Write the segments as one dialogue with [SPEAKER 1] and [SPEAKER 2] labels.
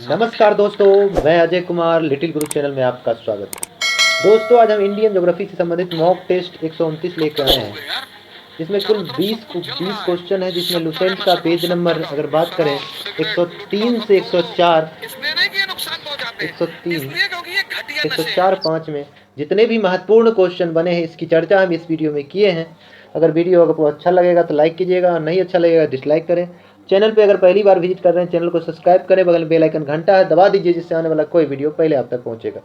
[SPEAKER 1] नमस्कार दोस्तों, मैं अजय कुमार लिटिल गुरु चैनल में आपका स्वागत है। दोस्तों, आज हम इंडियन ज्योग्राफी से संबंधित मॉक टेस्ट 129 लेकर आए हैं, जिसमें कुल 20 क्वेश्चन है, जिसमें लुसेंट का पेज नंबर अगर बात करें 103 से 104, 103, 104, 5 में जितने भी महत्वपूर्ण क्वेश्चन बने हैं, इसकी चर्चा हम इस वीडियो में किए हैं। अगर वीडियो आपको अच्छा लगेगा तो लाइक कीजिएगा, और नहीं अच्छा लगेगा डिसलाइक करें। चैनल पे अगर पहली बार विजिट कर रहे हैं, चैनल को सब्सक्राइब करें, बगल में बेल आइकन घंटा है दबा दीजिए, जिससे आने वाला कोई वीडियो पहले आप तक पहुंचेगा।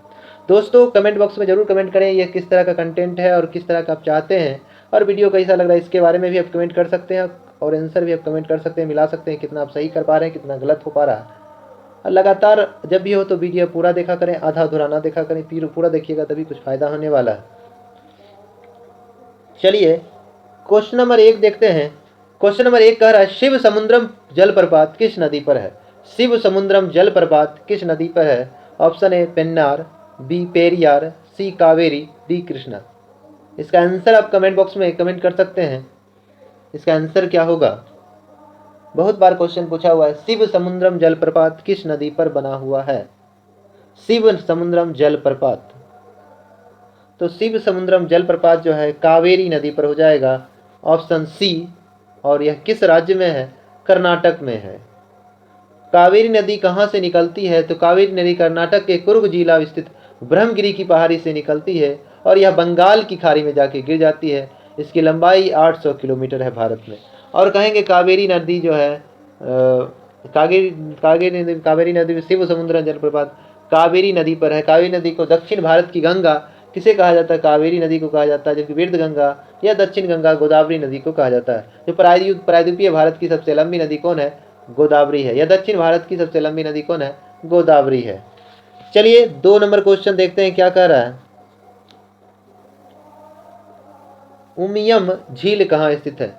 [SPEAKER 1] दोस्तों, कमेंट बॉक्स में जरूर कमेंट करें ये किस तरह का कंटेंट है और किस तरह का आप चाहते हैं, और वीडियो कैसा लग रहा है इसके बारे में भी आप कमेंट कर सकते हैं, और आंसर भी आप कमेंट कर सकते हैं, मिला सकते हैं कितना आप सही कर पा रहे हैं, कितना गलत हो पा रहा है। लगातार जब भी हो तो वीडियो पूरा देखा करें, आधा अधूरा ना देखा करें, पूरा देखिएगा तभी कुछ फायदा होने वाला है। चलिए क्वेश्चन नंबर 1 देखते हैं। क्वेश्चन नंबर 1 कह रहा है, शिव समुद्रम जलप्रपात किस नदी पर है? शिव समुद्रम जलप्रपात किस नदी पर है? Option A Pennar, B Periyar, C Kaveri, D Krishna. इसका आंसर आप कमेंट बॉक्स में कमेंट कर सकते हैं। इसका आंसर क्या होगा? बहुत बार क्वेश्चन पूछा हुआ है, शिव समुद्रम जलप्रपात किस नदी पर बना हुआ है? शिव समुद्रम जलप्रपात, तो शिव समुद्रम जलप्रपात जो है कावेरी नदी पर हो जाएगा, ऑप्शन सी। और यह किस राज्य में है? कर्नाटक में है। कावेरी नदी कहाँ से निकलती है? तो कावेरी नदी कर्नाटक के कुर्ग जिला स्थित ब्रह्मगिरी की पहाड़ी से निकलती है, और यह बंगाल की खाड़ी में जाके गिर जाती है। इसकी लंबाई 800 किलोमीटर है भारत में। और कहेंगे कावेरी नदी जो है कावेरी नदी शिव समुद्र जलप्रपात कावेरी नदी पर है। कावेरी नदी को दक्षिण भारत की गंगा किसे कहा जाता है? कावेरी नदी को कहा जाता है, जबकि वृद्ध गंगा या दक्षिण गंगा गोदावरी नदी को कहा जाता है। जो प्रायद्वीपीय भारत की सबसे लंबी नदी कौन है? गोदावरी है। या दक्षिण भारत की सबसे लंबी नदी कौन है? गोदावरी है। चलिए 2 नंबर क्वेश्चन देखते हैं क्या कह रहा है। उमियम झील कहाँ स्थित है?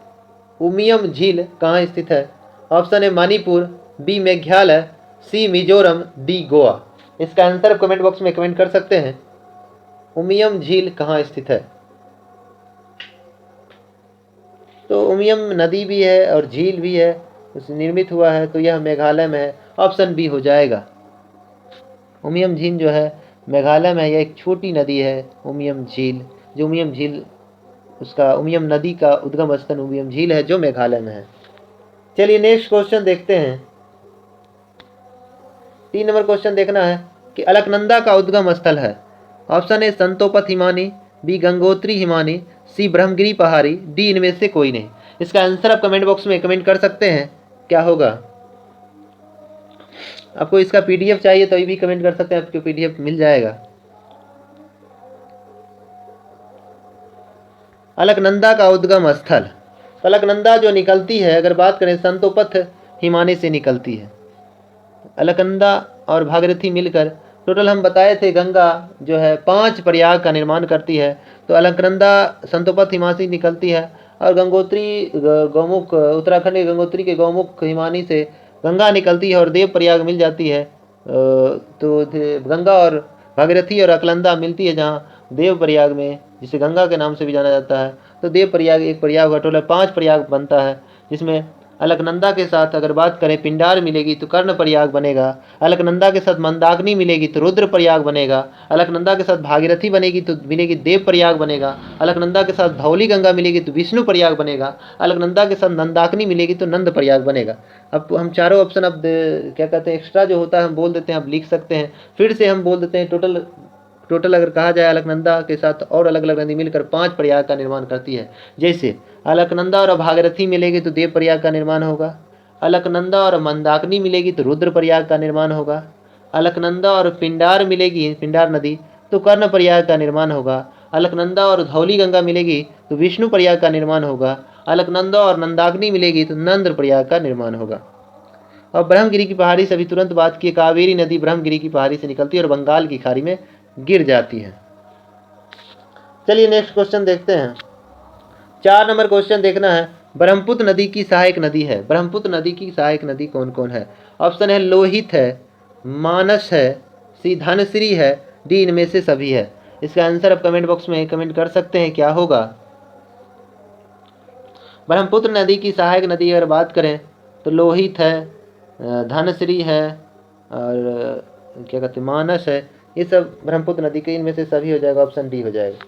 [SPEAKER 1] उमियम झील कहाँ स्थित है? Option A Manipur, B Meghalaya, C Mizoram, D Goa. इसका आंसर आप कमेंट बॉक्स में कमेंट कर सकते हैं। उमियम झील कहाँ स्थित है? तो उमियम नदी भी है और झील भी है, उस निर्मित हुआ है, तो यह मेघालय में है। ऑप्शन बी हो जाएगा। उमियम झील जो है मेघालय में है। यह एक छोटी नदी है उमियम झील, जो उमियम झील उसका उमियम नदी का उद्गम स्थल उमियम झील है, जो मेघालय में है। चलिए नेक्स्ट क्वेश्चन देखते हैं। 3 नंबर क्वेश्चन देखना है कि अलकनंदा का उद्गम स्थल है। ऑप्शन ए संतोपथ हिमानी, बी गंगोत्री हिमानी, सी ब्रह्मगिरी पहाड़ी, डी इनमें से कोई नहीं। इसका आंसर आप कमेंट बॉक्स में कमेंट कर सकते हैं। क्या होगा? आपको इसका पीडीएफ चाहिए तो ये भी कमेंट कर सकते हैं, आपको पीडीएफ मिल जाएगा। अलकनंदा का उद्गम स्थल, अलकनंदा जो निकलती है, अगर बात करें संतोपथ हिमानी से निकलती है। अलकनंदा और भागीरथी मिलकर टोटल हम बताए थे गंगा जो है 5 प्रयाग का निर्माण करती है। तो अलकनंदा संतोपथ हिमानी निकलती है, और गंगोत्री गौमुख उत्तराखंड के गंगोत्री के गौमुख हिमानी से गंगा निकलती है और देव प्रयाग मिल जाती है। तो गंगा और भागीरथी और अलकनंदा मिलती है जहाँ देव प्रयाग में, जिसे गंगा के नाम से भी जाना जाता है। तो देव प्रयाग एक प्रयाग हुआ, टोटल 5 प्रयाग बनता है, जिसमें अलकनंदा के साथ अगर बात करें पिंडार मिलेगी तो कर्ण प्रयाग बनेगा। अलकनंदा के साथ मंदाकिनी मिलेगी तो रुद्र प्रयाग बनेगा। अलकनंदा के साथ भागीरथी बनेगी तो मिलेगी देव प्रयाग बनेगा। अलकनंदा के साथ धौली गंगा मिलेगी तो विष्णु प्रयाग बनेगा। अलकनंदा के साथ नंदाकिनी मिलेगी तो नंद प्रयाग बनेगा। अब हम चारों ऑप्शन अब क्या कहते हैं एक्स्ट्रा जो होता है हम बोल देते हैं, आप लिख सकते हैं। फिर से हम बोल देते हैं टोटल अगर कहा जाए अलकनंदा के साथ और अलग अलग नदी मिलकर 5 प्रयाग का निर्माण करती है। जैसे अलकनंदा और भागीरथी मिलेगी तो देव प्रयाग का निर्माण होगा। अलकनंदा और मंदाकिनी मिलेगी तो रुद्र प्रयाग का निर्माण होगा। अलकनंदा और पिंडार मिलेगी, पिंडार नदी, तो कर्ण प्रयाग का निर्माण होगा। अलकनंदा और धौली गंगा मिलेगी तो विष्णु प्रयाग का निर्माण होगा। अलकनंदा और नंदाकिनी मिलेगी तो नंद प्रयाग का निर्माण होगा। और ब्रह्मगिरी की पहाड़ी से अभी तुरंत बात की, कावेरी नदी ब्रह्मगिरी की पहाड़ी से निकलती है और बंगाल की खाड़ी में गिर जाती है। चलिए नेक्स्ट क्वेश्चन देखते हैं। 4 नंबर क्वेश्चन देखना है, ब्रह्मपुत्र नदी की सहायक नदी है। ब्रह्मपुत्र नदी की सहायक नदी कौन कौन है? ऑप्शन है लोहित है, मानस है, सी धनश्री है, डी इनमें से सभी है। इसका आंसर आप कमेंट बॉक्स में कमेंट कर सकते हैं। क्या होगा? ब्रह्मपुत्र नदी की सहायक नदी अगर बात करें तो लोहित है, धनश्री है, और क्या कहते हैं मानस है, ये सब ब्रह्मपुत्र नदी के, इनमें से सभी हो जाएगा, ऑप्शन डी हो जाएगा।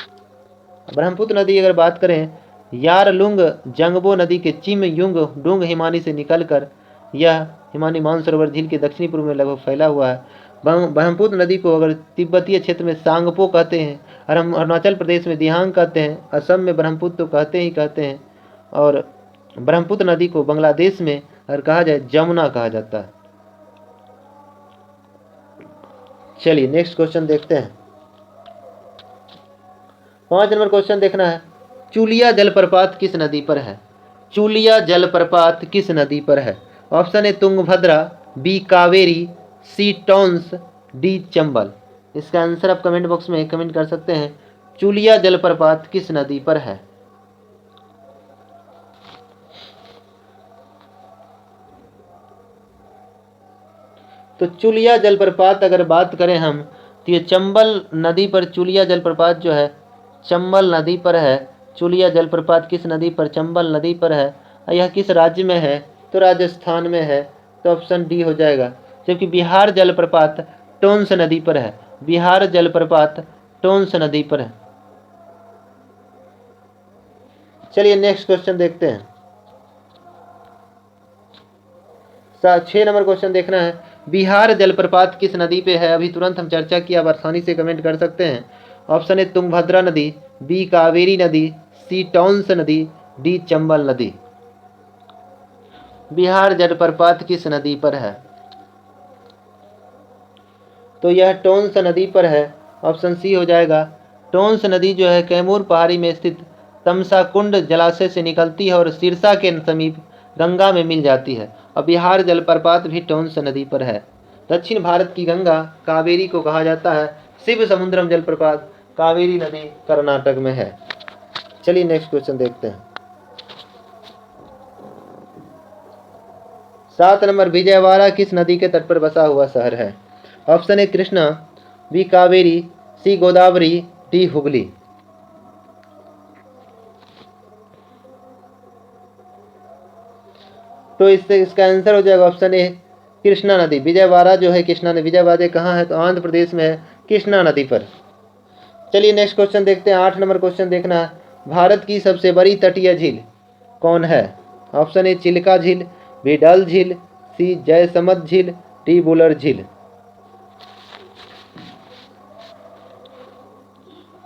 [SPEAKER 1] ब्रह्मपुत्र नदी अगर बात करें, यारलुंग जंगबो नदी के चिम युंग डुंग हिमानी से निकलकर यह हिमानी मानसरोवर झील के दक्षिणी पूर्व में लगभग फैला हुआ है। ब्रह्मपुत्र नदी को अगर तिब्बतीय क्षेत्र में सांगपो कहते हैं, और हम अरुणाचल प्रदेश में दिहांग कहते हैं, असम में ब्रह्मपुत्र तो कहते ही कहते हैं, और ब्रह्मपुत्र नदी को बांग्लादेश में अगर कहा जाए जमुना कहा जाता है। चलिए नेक्स्ट क्वेश्चन देखते हैं। 5 नंबर क्वेश्चन देखना है, चूलिया जलप्रपात किस नदी पर है? चूलिया जलप्रपात किस नदी पर है? Option A Tungabhadra, B Kaveri, C Tons, D Chambal. इसका आंसर आप कमेंट बॉक्स में कमेंट कर सकते हैं। चूलिया जलप्रपात किस नदी पर है? तो चूलिया जलप्रपात अगर बात करें हम, तो ये चंबल नदी पर चूलिया जलप्रपात जो है चंबल नदी पर है। चूलिया जलप्रपात किस नदी पर? चंबल नदी पर है। यह किस राज्य में है? तो राजस्थान में है, तो ऑप्शन डी हो जाएगा। जबकि बिहार जलप्रपात टोंस नदी पर है। बिहार जलप्रपात टोंस नदी पर है। चलिए नेक्स्ट क्वेश्चन देखते हैं। 6 नंबर क्वेश्चन देखना है, बिहार जलप्रपात किस नदी पे है? अभी तुरंत हम चर्चा किया, आप आसानी से कमेंट कर सकते हैं। ऑप्शन ए तुंगभद्रा नदी, बी कावेरी नदी, सी टॉन्स नदी, डी चंबल नदी। बिहार जलप्रपात किस नदी पर है? तो यह टोंस नदी पर है, ऑप्शन सी हो जाएगा। टोंस नदी जो है कैमूर पहाड़ी में स्थित तमसा कुंड जलाशय से निकलती है और सिरसा के समीप गंगा में मिल जाती है। और बिहार जलप्रपात भी टोंस नदी पर है। दक्षिण भारत की गंगा कावेरी को कहा जाता है। शिव समुद्रम जलप्रपात कावेरी नदी कर्नाटक में है। चलिए नेक्स्ट क्वेश्चन देखते हैं। 7 नंबर, विजयवाड़ा किस नदी के तट पर बसा हुआ शहर है? Option A Krishna, B Kaveri, C Godavari, D Hooghly. तो इसका आंसर हो जाएगा ऑप्शन ए कृष्णा नदी। विजयवाड़ा जो है कृष्णा नदी, विजयवाड़ा कहाँ है? तो आंध्र प्रदेश में है, कृष्णा नदी पर। चलिए नेक्स्ट क्वेश्चन देखते हैं। 8 नंबर क्वेश्चन देखना है, भारत की सबसे बड़ी तटीय झील कौन है? ऑप्शन ए चिल्का झील, बी डल झील, सी जयसमंद झील, डी बुलर झील।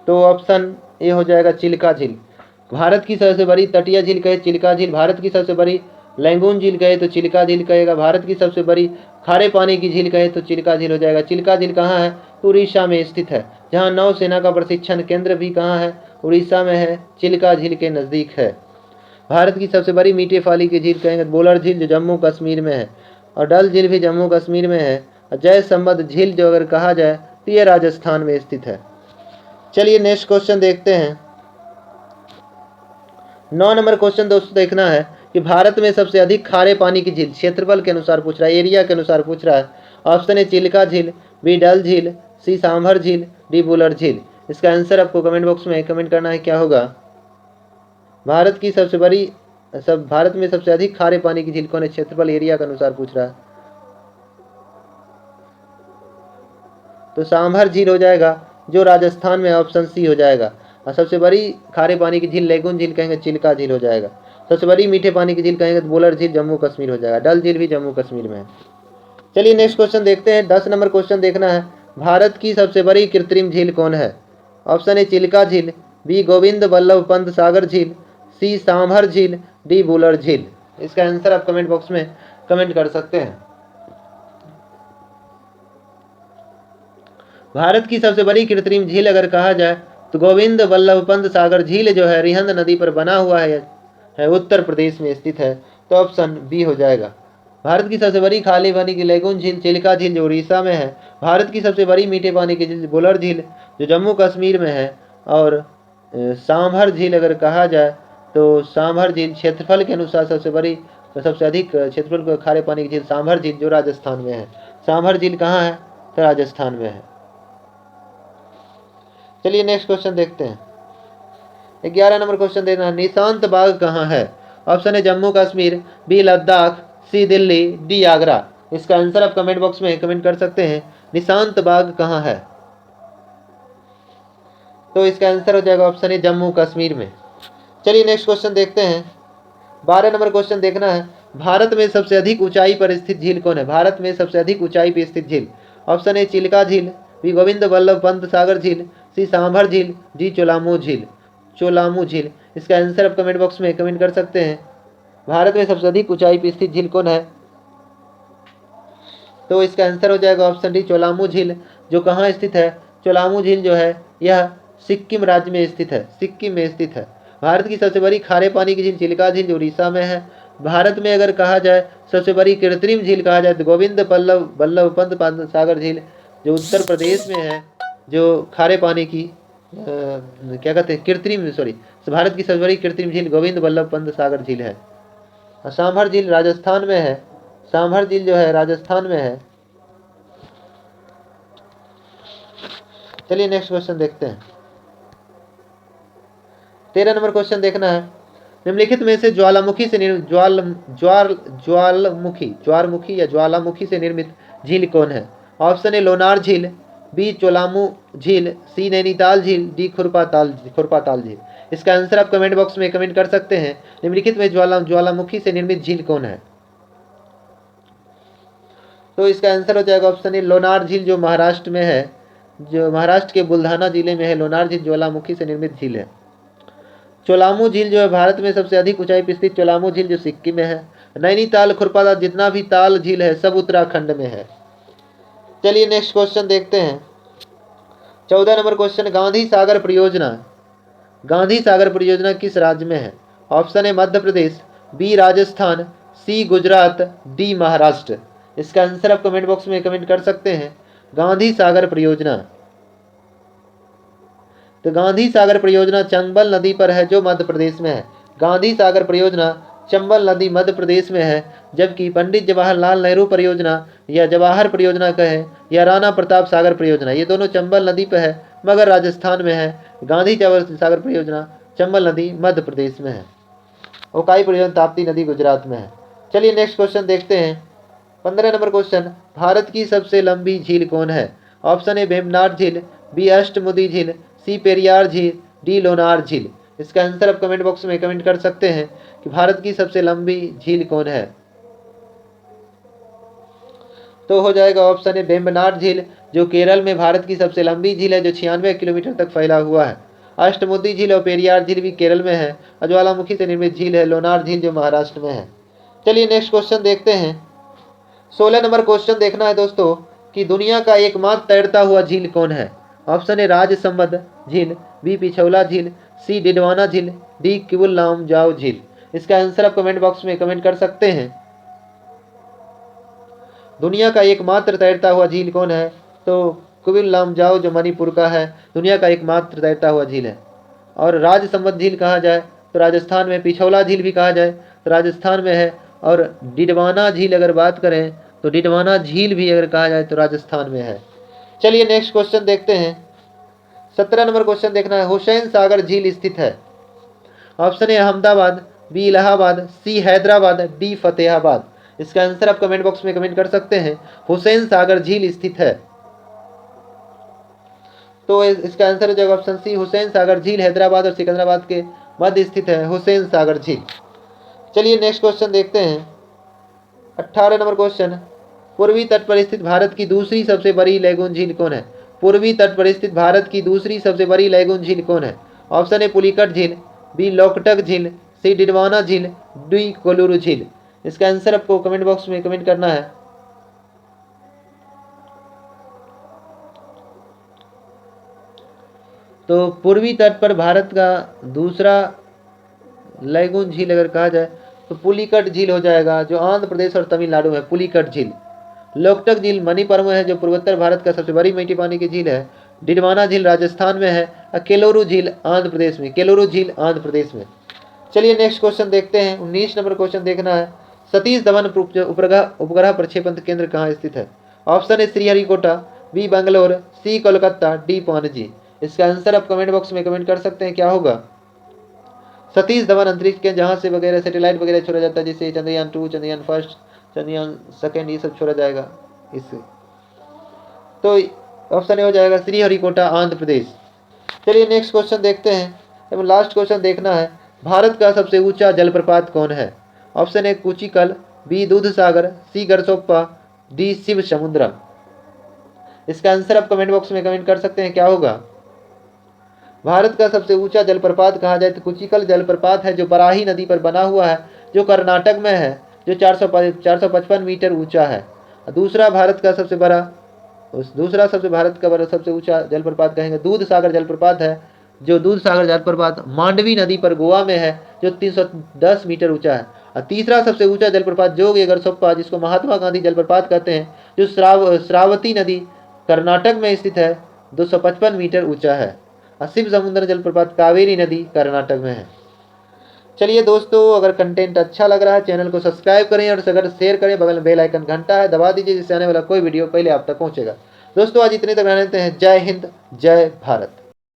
[SPEAKER 1] तो ऑप्शन ए हो जाएगा चिल्का झील। भारत की सबसे बड़ी तटीय झील कहे चिल्का झील, भारत की सबसे बड़ी लैंगून झील कहे तो चिल्का झील कहेगा, भारत की सबसे बड़ी खारे पानी की झील कहे तो चिल्का झील हो जाएगा। चिल्का झील कहाँ है? तो उड़ीसा में स्थित है। जहाँ नौसेना का प्रशिक्षण केंद्र भी कहाँ है? उड़ीसा में है, चिल्का झील के नज़दीक है। भारत की सबसे बड़ी मीठे पानी की झील कहेंगे बोलर झील जो जम्मू कश्मीर में है, और डल झील भी जम्मू कश्मीर में है। और जयसमंद झील जो अगर कहा जाए तो ये राजस्थान में स्थित है। चलिए नेक्स्ट क्वेश्चन देखते हैं। 9 नंबर क्वेश्चन दोस्तों देखना है कि भारत में सबसे अधिक खारे पानी की झील क्षेत्रफल के अनुसार पूछ रहा है, एरिया के अनुसार पूछ रहा है। ऑप्शन ए चिल्का झील, बी डल झील, सी सांभर झील, डी बुलर झील। इसका आंसर आपको कमेंट बॉक्स में कमेंट करना है, क्या होगा? भारत में सबसे अधिक खारे पानी की झील कौन है? क्षेत्रफल एरिया के अनुसार पूछ रहा है, तो सांभर झील हो जाएगा जो राजस्थान में, ऑप्शन सी हो जाएगा। और सबसे बड़ी खारे पानी की झील लैगून झील कहेंगे, चिल्का झील हो जाएगा। सबसे बड़ी मीठे पानी की झील कहेंगे तो बोलर झील जम्मू कश्मीर हो जाएगा। डल झील भी जम्मू कश्मीर में है। चलिए नेक्स्ट क्वेश्चन देखते हैं। 10 नंबर क्वेश्चन देखना है, भारत की सबसे बड़ी कृत्रिम झील कौन है? ऑप्शन ए चिल्का झील, बी गोविंद बल्लभ पंत सागर झील, सी सांभर झील, डी बुलर झील। इसका आंसर आप कमेंट बॉक्स में कमेंट कर सकते हैं। भारत की सबसे बड़ी कृत्रिम झील अगर कहा जाए तो गोविंद बल्लभ पंत सागर झील जो है रिहंद नदी पर बना हुआ है, उत्तर प्रदेश में स्थित है, तो ऑप्शन बी हो जाएगा। भारत की सबसे बड़ी खाली पानी की लैगून झील चिल्का झील जो उड़ीसा में है। भारत की सबसे बड़ी मीठे पानी की झील बुलर झील जो जम्मू कश्मीर में है। और सांभर झील अगर कहा जाए तो सांभर झील क्षेत्रफल के अनुसार सबसे अधिक क्षेत्रफल खारे पानी की झील सांभर झील जो राजस्थान में है। सांभर झील कहाँ है? तो राजस्थान में है। चलिए नेक्स्ट क्वेश्चन देखते हैं। 11 नंबर क्वेश्चन देखना है, निशांत बाग कहाँ है? ऑप्शन है जम्मू कश्मीर, बी लद्दाख, सी दिल्ली, डी आगरा। इसका आंसर आप कमेंट बॉक्स में कमेंट कर सकते हैं। निशांत बाग कहाँ है? तो इसका आंसर हो जाएगा ऑप्शन ए जम्मू कश्मीर में। चलिए नेक्स्ट क्वेश्चन देखते हैं। 12 नंबर क्वेश्चन देखना है। भारत में सबसे अधिक ऊंचाई पर स्थित झील कौन है? भारत में सबसे अधिक ऊंचाई पर स्थित झील। ऑप्शन ए चिल्का झील, बी गोविंद बल्लभ पंत सागर झील, सी सांभर झील, डी चोलामू झील। चोलामू झील। इसका आंसर आप कमेंट बॉक्स में कमेंट कर सकते हैं। भारत में सबसे अधिक ऊंचाई पर स्थित झील कौन है? तो इसका आंसर हो जाएगा ऑप्शन डी चोलामू झील। जो कहाँ स्थित है? चोलामू झील जो है यह सिक्किम राज्य में स्थित है। सिक्किम में स्थित है। भारत की सबसे बड़ी खारे पानी की झील चिल्का झील जो उड़ीसा में है। भारत में अगर कहा जाए सबसे बड़ी कृत्रिम झील कहा जाए तो गोविंद बल्लभ पंत सागर झील जो उत्तर प्रदेश में है, जो खारे पानी की क्या कहते हैं कृत्रिम, सॉरी, भारत की सबसे बड़ी कृत्रिम झील गोविंद बल्लभ पंत सागर झील है। सांभर झील राजस्थान में है। सांभर झील जो है राजस्थान में है। चलिए नेक्स्ट क्वेश्चन देखते हैं। 13 नंबर क्वेश्चन देखना है। निम्नलिखित में से ज्वालामुखी से ज्वालामुखी से निर्मित झील कौन है? ऑप्शन ए लोनार झील, बी चोलामू झील, सी नैनीताल झील, डी खुरपाताल झील। इसका आंसर आप कमेंट बॉक्स में कमेंट कर सकते हैं। निम्नलिखित में ज्वालामुखी से निर्मित झील कौन है? तो इसका आंसर हो जाएगा ऑप्शन ए लोनार झील जो महाराष्ट्र में है, जो महाराष्ट्र के बुल्धाना जिले में है। लोनार झील ज्वालामुखी से निर्मित झील है। चोलामू झील जो है भारत में सबसे अधिक ऊंचाई पर स्थित चोलामू झील जो सिक्किम में है। नैनीताल खुरपाताल जितना भी ताल झील है सब उत्तराखंड में है। चलिए नेक्स्ट क्वेश्चन देखते हैं। 14 नंबर क्वेश्चन। गांधी सागर परियोजना किस राज्य में है? Option A Madhya Pradesh, B Rajasthan, C Gujarat, D Maharashtra. इसका आंसर आप कमेंट बॉक्स में कमेंट कर सकते हैं। गांधी सागर परियोजना, तो गांधी सागर परियोजना चंबल नदी पर है जो मध्य प्रदेश में है। गांधी सागर परियोजना चंबल नदी मध्य प्रदेश में है। जबकि पंडित जवाहरलाल नेहरू परियोजना या जवाहर परियोजना कहें या राणा प्रताप सागर परियोजना, ये दोनों चंबल नदी पर है मगर राजस्थान में है। गांधी सागर परियोजना चंबल नदी मध्य प्रदेश में है। ओकाई परियोजना ताप्ती नदी गुजरात में है। चलिए नेक्स्ट क्वेश्चन देखते हैं। 15 नंबर क्वेश्चन। भारत की सबसे लंबी झील कौन है? ऑप्शन ए वेम्बनाड झील, बी अष्टमुदी झील, सी पेरियार झील, डी लोनार झील। इसका आंसर आप कमेंट बॉक्स में कमेंट कर सकते हैं कि भारत की सबसे लंबी झील कौन है। तो हो जाएगा ऑप्शन ए वेम्बनाड झील जो केरल में भारत की सबसे लंबी झील है, जो 96 किलोमीटर तक फैला हुआ है। अष्टमुदी झील और पेरियार झील भी केरल में है। ज्वालामुखी से निर्मित झील है लोनार झील जो महाराष्ट्र में है। चलिए नेक्स्ट क्वेश्चन देखते हैं। 16 नंबर क्वेश्चन देखना है दोस्तों कि दुनिया का एकमात्र तैरता हुआ झील कौन है? ऑप्शन ए राजसमंद झील, बी पिछौला झील, सी डिडवाना झील, डी किबुल लामजाओ झील। इसका आंसर आप कमेंट बॉक्स में कमेंट कर सकते हैं। दुनिया का एकमात्र तैरता हुआ झील कौन है? तो किबुल लामजाओ जो मणिपुर का है दुनिया का एकमात्र तैरता हुआ झील है। और राजसमंद झील कहा जाए तो राजस्थान में, पिछौला झील भी कहा जाए तो राजस्थान में है। और डिडवाना झील अगर बात करें तो डिडवाना झील भी अगर कहा जाए तो राजस्थान में है। चलिए नेक्स्ट क्वेश्चन देखते हैं। 17 नंबर क्वेश्चन देखना है। हुसैन सागर झील स्थित है। Option A Ahmedabad, B Allahabad, C Hyderabad, D Fatehabad. इसका आंसर आप कमेंट बॉक्स में कमेंट कर सकते हैं। हुसैन सागर झील स्थित है। तो इसका आंसर हो जाएगा ऑप्शन सी हुसैन सागर झील हैदराबाद और सिकंदराबाद के मध्य स्थित है हुसैन सागर झील। चलिए नेक्स्ट क्वेश्चन देखते हैं। 18 नंबर क्वेश्चन। पूर्वी तट पर स्थित भारत की दूसरी सबसे बड़ी लैगून झील कौन है? पूर्वी तट पर स्थित भारत की दूसरी सबसे बड़ी लैगून झील कौन है? ऑप्शन ए पुलिकट झील, बी लोकटक झील, सी डिडवाना झील, डी कोलुरु झील। इसका आंसर आपको कमेंट बॉक्स में कमेंट करना है। तो पूर्वी तट पर भारत का दूसरा लैगून झील अगर कहा जाए तो पुलिकट झील हो जाएगा जो आंध्र प्रदेश और तमिलनाडु में है, पुलिकट झील। लोकटक झील मणिपुर में है जो पूर्वोत्तर भारत का सबसे बड़ी मीठी पानी की झील है। डिडवाना झील राजस्थान में है और केलोरू झील आंध्र प्रदेश में, केलोरू झील आंध्र प्रदेश में। चलिए नेक्स्ट क्वेश्चन देखते हैं। 19 नंबर क्वेश्चन देखना है। सतीश धवन उपग्रह प्रक्षेपण केंद्र कहाँ स्थित है? Option A Sriharikota, B Bangalore, C Kolkata, D Panaji. इसका आंसर आप कमेंट बॉक्स में कमेंट कर सकते हैं क्या होगा। सतीश धवन अंतरिक्ष के जहाँ से वगैरह सैटेलाइट वगैरह छोड़ा जाता है, जैसे चंद्रयान 2, चंद्रयान फर्स्ट, चंद्रयान सेकेंड, ये सब छोड़ा जाएगा इससे। तो ऑप्शन ए हो जाएगा श्रीहरिकोटा, आंध्र प्रदेश। चलिए नेक्स्ट क्वेश्चन देखते हैं एवं लास्ट क्वेश्चन देखना है। भारत का सबसे ऊंचा जलप्रपात कौन है? ऑप्शन ए कुचिकल, बी दूध सागर, सी गरसोप्पा, डी शिव समुद्रम। इसका आंसर आप कमेंट बॉक्स में कमेंट कर सकते हैं, क्या होगा? भारत का सबसे ऊंचा जलप्रपात कहा जाए तो कुचिकल जलप्रपात है, जो बराही नदी पर बना हुआ है, जो कर्नाटक में है, जो 455 मीटर ऊंचा है। दूसरा भारत का सबसे ऊंचा जलप्रपात कहेंगे दूध सागर जलप्रपात है, जो दूध सागर जलप्रपात मांडवी नदी पर गोवा में है, जो 310 मीटर ऊंचा है। और तीसरा सबसे ऊंचा जलप्रपात जोग गरसोप्पा, जिसको महात्मा गांधी जलप्रपात कहते हैं, जो श्रावती नदी कर्नाटक में स्थित है, 255 मीटर ऊंचा है। और शिव समुद्र जलप्रपात कावेरी नदी कर्नाटक में है। चलिए दोस्तों, अगर कंटेंट अच्छा लग रहा है चैनल को सब्सक्राइब करें और अगर शेयर करें, बगल में बेल आइकन घंटा है दबा दीजिए, जिससे आने वाला कोई वीडियो पहले आप तक पहुंचेगा। दोस्तों आज इतने तक रहते हैं। जय हिंद, जय भारत।